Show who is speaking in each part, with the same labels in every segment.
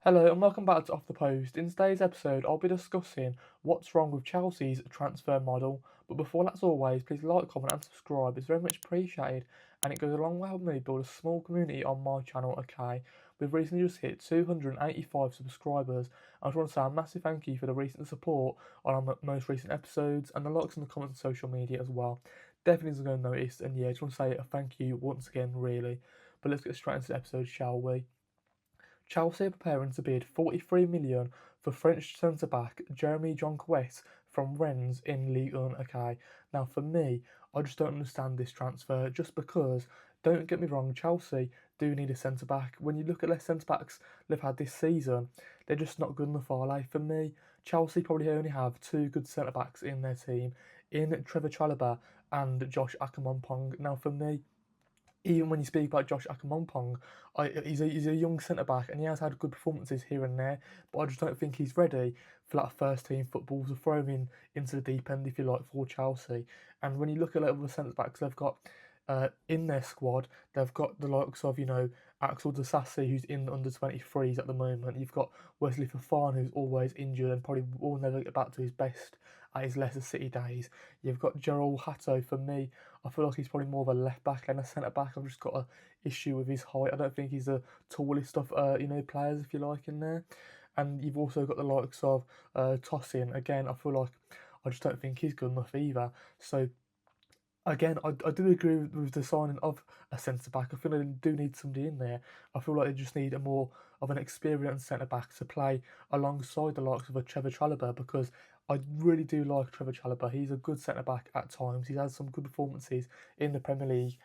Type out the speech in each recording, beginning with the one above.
Speaker 1: Hello and welcome back to Off the Post. In today's episode, I'll be discussing what's wrong with Chelsea's transfer model. But before that, as always, please like, comment, and subscribe. It's very much appreciated, and it goes a long way with me build a small community on my channel. Okay, we've recently just hit 285 subscribers. I just want to say a massive thank you for the recent support on our most recent episodes and the likes and the comments on social media as well. Definitely isn't going to notice, and yeah, I just want to say a thank you once again, really. But let's get straight into the episode, shall we? Chelsea are preparing to bid 43 million for French centre-back Jérémy Jacquet from Rennes in Ligue 1. Okay, now for me, I just don't understand this transfer just because, don't get me wrong, Chelsea do need a centre-back. When you look at their centre-backs they've had this season, they're just not good enough, are they? For me, Chelsea probably only have two good centre-backs in their team, in Trevor Chalobah and Josh Akamompong. Now for me, even when you speak about Josh Akamompong, he's a young centre back and he has had good performances here and there, but I just don't think he's ready for that first team football to throw him into the deep end, if you like, for Chelsea. And when you look at the other centre backs they've got in their squad, they've got the likes of, Axel Disasi, who's in the under 23s at the moment. You've got Wesley Fofana, who's always injured and probably will never get back to his best at his Leicester City days. You've got Gerald Hatto. For me, I feel like he's probably more of a left back than a centre back. I've just got an issue with his height. I don't think he's the tallest of players, if you like, in there. And you've also got the likes of Tosin. Again, I feel like I just don't think he's good enough either. So again, I do agree with the signing of a centre back. I feel like they do need somebody in there. I feel like they just need a more of an experienced centre back to play alongside the likes of a Trevor Chalobah, because I really do like Trevor Chalobah. He's a good centre back at times. He's had some good performances in the Premier League,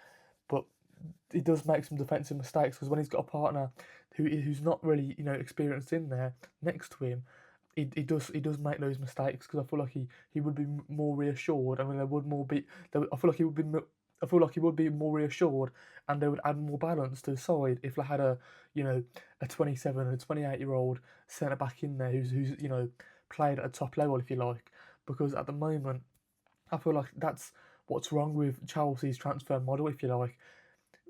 Speaker 1: but he does make some defensive mistakes because when he's got a partner who's not really experienced in there next to him, he does make those mistakes, because I feel like he would be more reassured. I mean, there would more be. I feel like he would be. I feel like he would be more reassured, and they would add more balance to the side if they had a 27 and a 28-year-old centre back in there who's played at a top level, if you like. Because at the moment, I feel like that's what's wrong with Chelsea's transfer model, if you like.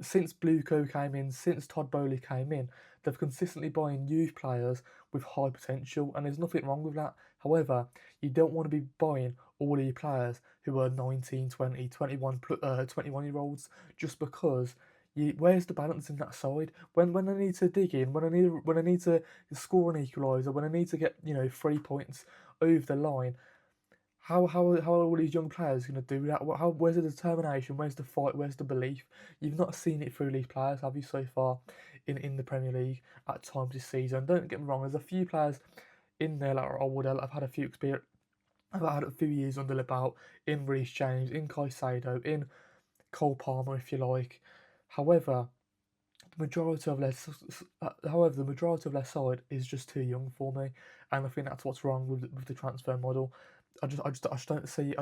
Speaker 1: Since Bluco came in, since Todd Bowley came in, they've consistently buying youth players with high potential, and there's nothing wrong with that. However, you don't want to be buying all of your players who are 19, 20, 21 year olds, just because where's the balance in that side? When I need to dig in, when I need to score an equaliser, when I need to get 3 points over the line, how are all these young players going to do that? Where's the determination? Where's the fight? Where's the belief? You've not seen it through these players, have you, so far in the Premier League at times this season? Don't get me wrong. There's a few players in there that are older. That have had a few experience. I've had a few years under the belt in Reece James, in Caicedo, in Cole Palmer, if you like. However, the majority of their the majority of their side is just too young for me, and I think that's what's wrong with the transfer model. I just don't see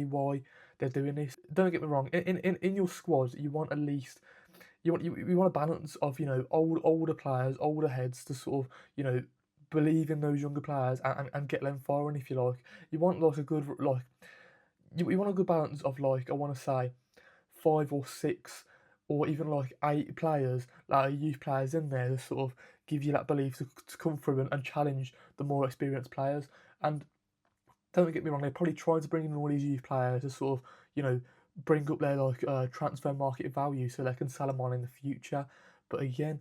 Speaker 1: why they're doing this. Don't get me wrong. In your squad, you want at least you want a balance of older players, older heads to sort of believe in those younger players and get them firing, if you like. You want like a good you want a good balance of, like, I want to say, 5 or 6 or even like 8 players, like youth players in there to sort of give you that belief to come through and challenge the more experienced players. And don't get me wrong, they're probably trying to bring in all these youth players to sort of, bring up their transfer market value so they can sell them on in the future. But again,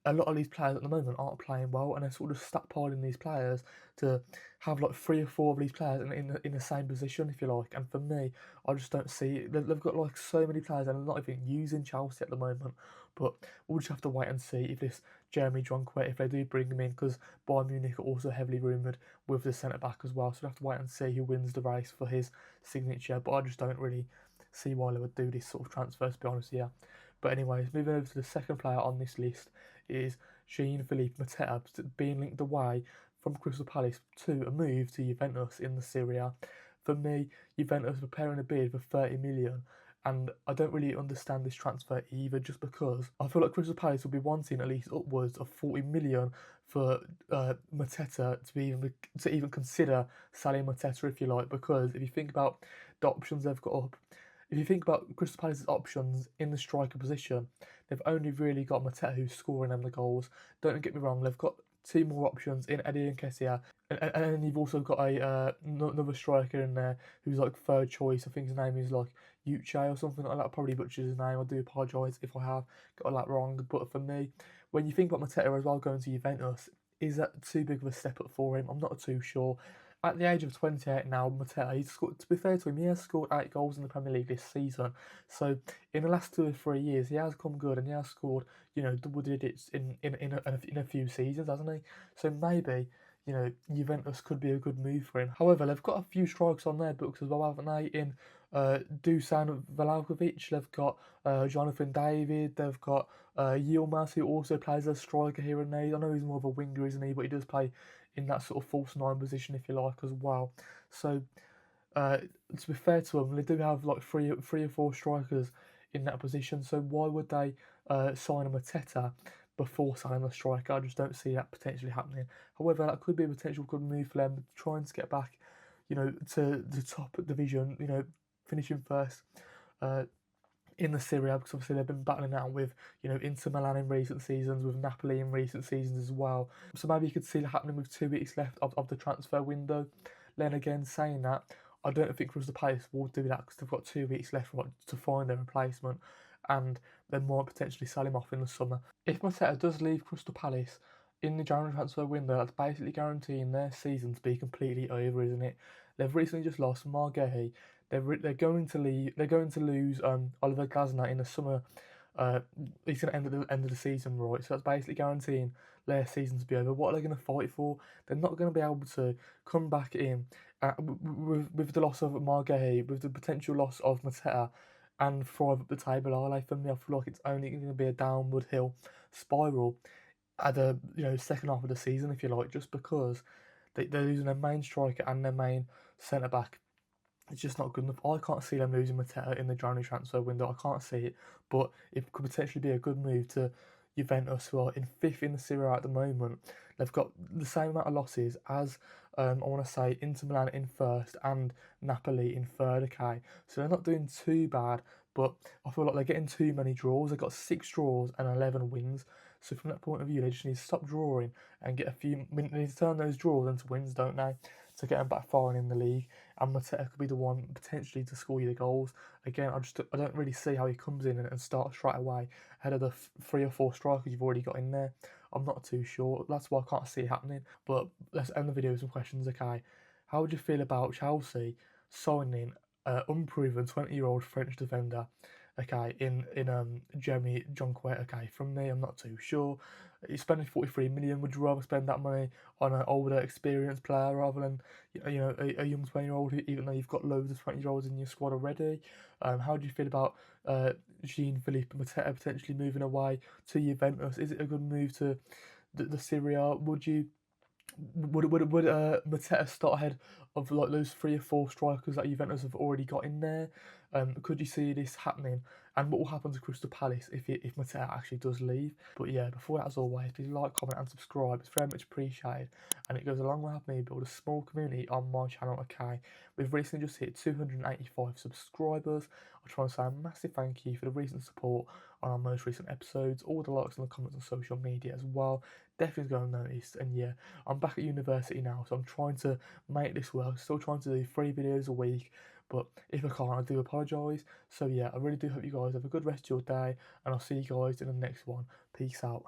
Speaker 1: a lot of these players at the moment aren't playing well, and they're sort of stockpiling these players to have like 3 or 4 of these players in the same position, if you like. And for me, I just don't see it. They've got like so many players and they're not even using Chelsea at the moment. But we'll just have to wait and see if this Jérémy Jacquet, if they do bring him in, because Bayern Munich are also heavily rumoured with the centre back as well. So we'll have to wait and see who wins the race for his signature. But I just don't really see why they would do this sort of transfer, to be honest, yeah. But anyways, moving over to the second player on this list is Jean-Philippe Mateta, being linked away from Crystal Palace to a move to Juventus in the Serie A. For me, Juventus are preparing a bid for 30 million, and I don't really understand this transfer either, just because I feel like Crystal Palace will be wanting at least upwards of 40 million for Mateta to even consider selling Mateta, if you like. Because if you think about the options they've got up, if you think about Crystal Palace's options in the striker position, they've only really got Mateta who's scoring them the goals. Don't get me wrong, they've got two more options in Eddie and Kessia, and then you've also got another striker in there who's like third choice. I think his name is like Uche or something like that. I probably butchered his name. I do apologise if I have got that wrong. But for me, when you think about Mateta as well going to Juventus, is that too big of a step up for him? I'm not too sure. At the age of 28 now, Mateta, he's scored, to be fair to him, he has scored 8 goals in the Premier League this season. So in the last 2 or 3 years, he has come good and he has scored, double digits in a few seasons, hasn't he? So maybe, Juventus could be a good move for him. However, they've got a few strikers on their books as well, haven't they? In Dusan Vlahovic, they've got Jonathan David, they've got Yilmaz, who also plays as a striker here and there. I know he's more of a winger, isn't he? But he does play in that sort of false nine position, if you like, as well. So, to be fair to them, they do have like three or four strikers in that position. So why would they sign a Mateta before signing a striker? I just don't see that potentially happening. However, that could be a potential good move for them, trying to get back, to the top division. Finishing first. In the Serie A, because obviously they've been battling out with, Inter Milan in recent seasons, with Napoli in recent seasons as well. So maybe you could see that happening with 2 weeks left of the transfer window. Then again, saying that, I don't think Crystal Palace will do that because they've got 2 weeks left to find their replacement, and they might potentially sell him off in the summer. If Mateta does leave Crystal Palace in the January transfer window, that's basically guaranteeing their season to be completely over, isn't it? They've recently just lost Margehi. They're going to leave. They're going to lose Oliver Glasner in the summer. He's going to end at the end of the season, right? So that's basically guaranteeing their season to be over. What are they going to fight for? They're not going to be able to come back in with the loss of Margehi, with the potential loss of Mateta, and thrive up the table, are they? For me, I feel like it's only going to be a downward hill spiral at the second half of the season, if you like, just because they're losing their main striker and their main centre back. It's just not good enough. I can't see them losing Mateta in the January transfer window. I can't see it, but it could potentially be a good move to Juventus, who are in 5th in the Serie A at the moment. They've got the same amount of losses as I want to say Inter Milan in 1st and Napoli in 3rd. Okay, so they're not doing too bad, but I feel like they're getting too many draws. They've got 6 draws and 11 wins. So from that point of view, they just need to stop drawing and get a few. They need to turn those draws into wins, don't they? To get them back far in the league, and Mateta could be the one potentially to score you the goals. Again, I don't really see how he comes in and starts straight away ahead of the 3 or 4 strikers you've already got in there. I'm not too sure. That's why I can't see it happening. But let's end the video with some questions, okay? How would you feel about Chelsea signing unproven 20-year-old French defender? Okay, in Jérémy Jacquet. Okay, from me, I'm not too sure. You're spending 43 million. Would you rather spend that money on an older, experienced player rather than a young 20-year-old, even though you've got loads of 20-year-olds in your squad already? How do you feel about Jean-Philippe Mateta potentially moving away to Juventus? Is it a good move to the Serie A? Would Mateta start ahead of like those 3 or 4 strikers that Juventus have already got in there? Could you see this happening? And what will happen to Crystal Palace if Mateta actually does leave? But yeah, before that, as always, please like, comment, and subscribe. It's very much appreciated, and it goes a long way helping me build a small community on my channel. Okay, we've recently just hit 285 subscribers. I try to say a massive thank you for the recent support on our most recent episodes, all the likes and the comments on social media as well. Definitely going unnoticed. And yeah, I'm back at university now, so I'm trying to make this work. Still trying to do 3 videos a week, but if I can't, I do apologise. So yeah, I really do hope you guys have a good rest of your day, and I'll see you guys in the next one. Peace out.